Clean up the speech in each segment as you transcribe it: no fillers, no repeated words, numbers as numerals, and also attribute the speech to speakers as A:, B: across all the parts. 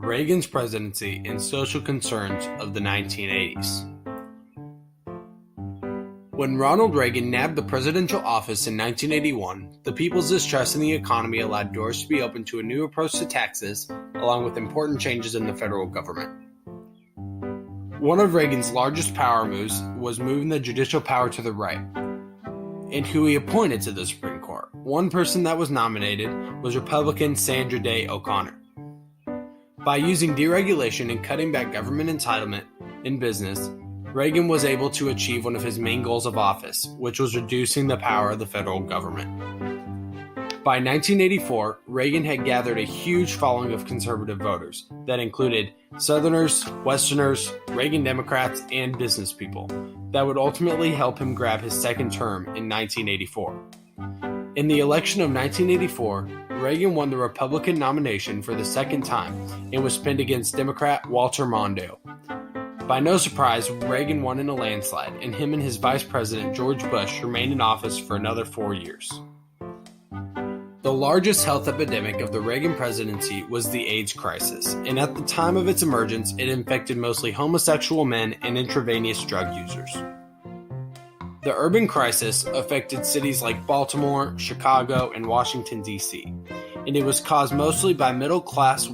A: Reagan's presidency and social concerns of the 1980s. When Ronald Reagan nabbed the presidential office in 1981, the people's distrust in the economy allowed doors to be opened to a new approach to taxes, along with important changes in the federal government. One of Reagan's largest power moves was moving the judicial power to the right, and who he appointed to the Supreme Court. One person that was nominated was Republican Sandra Day O'Connor. By using deregulation and cutting back government entitlement in business, Reagan was able to achieve one of his main goals of office, which was reducing the power of the federal government. By 1984, Reagan had gathered a huge following of conservative voters that included Southerners, Westerners, Reagan Democrats, and business people that would ultimately help him grab his second term in 1984. In the election of 1984, Reagan won the Republican nomination for the second time and was pinned against Democrat Walter Mondale. By no surprise, Reagan won in a landslide, and him and his vice president George Bush remained in office for another 4 years. The largest health epidemic of the Reagan presidency was the AIDS crisis, and at the time of its emergence, it infected mostly homosexual men and intravenous drug users. The urban crisis affected cities like Baltimore, Chicago, and Washington, D.C., and it was caused mostly by middle-class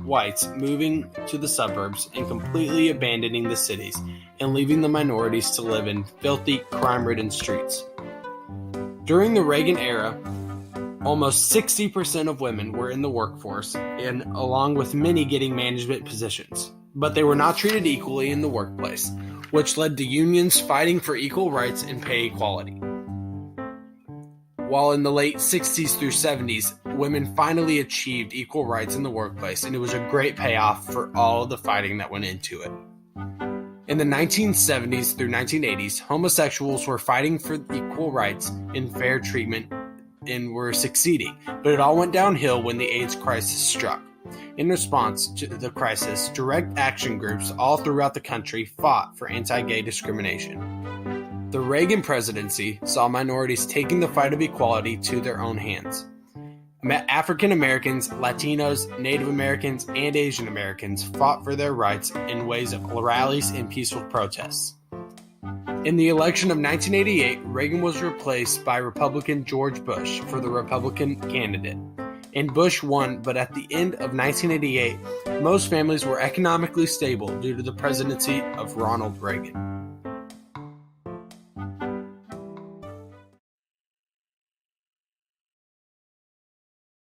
A: whites moving to the suburbs and completely abandoning the cities and leaving the minorities to live in filthy, crime-ridden streets. During the Reagan era, almost 60% of women were in the workforce, and along with many getting management positions, but they were not treated equally in the workplace, which led to unions fighting for equal rights and pay equality. While in the late 60s through 70s, women finally achieved equal rights in the workplace, and it was a great payoff for all of the fighting that went into it. In the 1970s through 1980s, homosexuals were fighting for equal rights and fair treatment and were succeeding, but it all went downhill when the AIDS crisis struck. In response to the crisis, direct action groups all throughout the country fought for anti-gay discrimination. The Reagan presidency saw minorities taking the fight of equality to their own hands. African Americans, Latinos, Native Americans, and Asian Americans fought for their rights in ways of rallies and peaceful protests. In the election of 1988, Reagan was replaced by Republican George Bush for the Republican candidate, and Bush won, but at the end of 1988, most families were economically stable due to the presidency of Ronald Reagan.